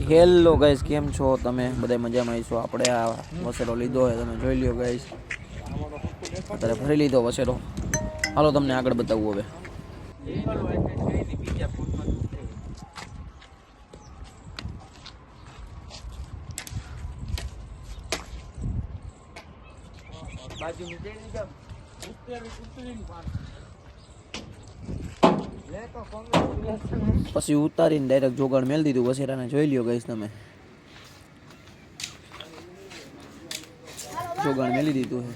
Hello guys, કેમ છો તમે? બધા મજામાં છો? આપણે આ વસેરો લીધો છે, તમે જોઈ લ્યો ગાઈસ. અત્યારે ભરી લીધો વસેરો. હાલો તમને આગળ બતાવું હવે. પછી ઉતારીને ડાયરેક્ટ જોગાણ મેલ દીધું વસેરાને. જોઈ લ્યો ગાઈસ તમે. જોગાણ મેલી દીધું છે.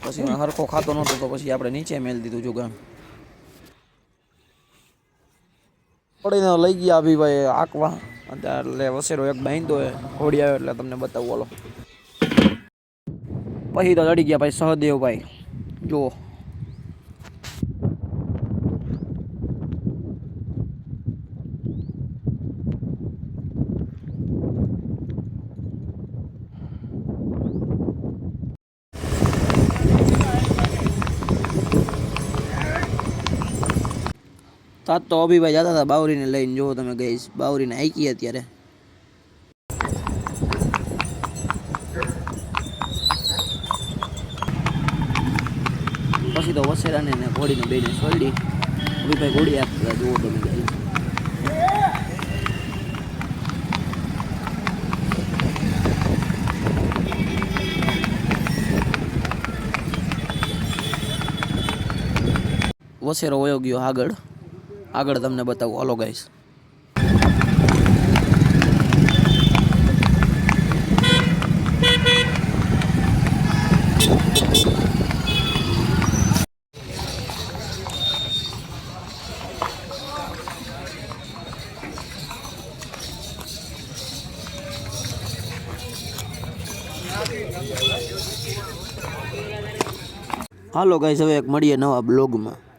પછી મેં હરખો ખાતો નહોતો તો પછી આપણે નીચે મેલ દીધું જોગાણ. પડીને લઈ ગયા અભી ભાઈ આંકવા. એટલે વસેરો એક બાંધો હે. ઘોડી આવે એટલે તમને બતાવું. બોલો પછી તો ચડી ગયા ભાઈ સહદેવભાઈ. જુઓ તાત તો અભિભાઈ જતા હતા બાવરીને લઈને. જો તમે ગઈશ બાવરીને આઈકી અત્યારે. પછી તો વસેરાને ને ઘોડીને બેને સોલડી. અભિભાઈ ઘોડી આપતા જુઓ તમે ગઈશ. વસેરો વયો ગયો આગળ. આગળ તમને બતાવું. હાલો ગાઈસ. હાલો ગાઈસ, હવે એક મળીએ નવા બ્લોગમાં.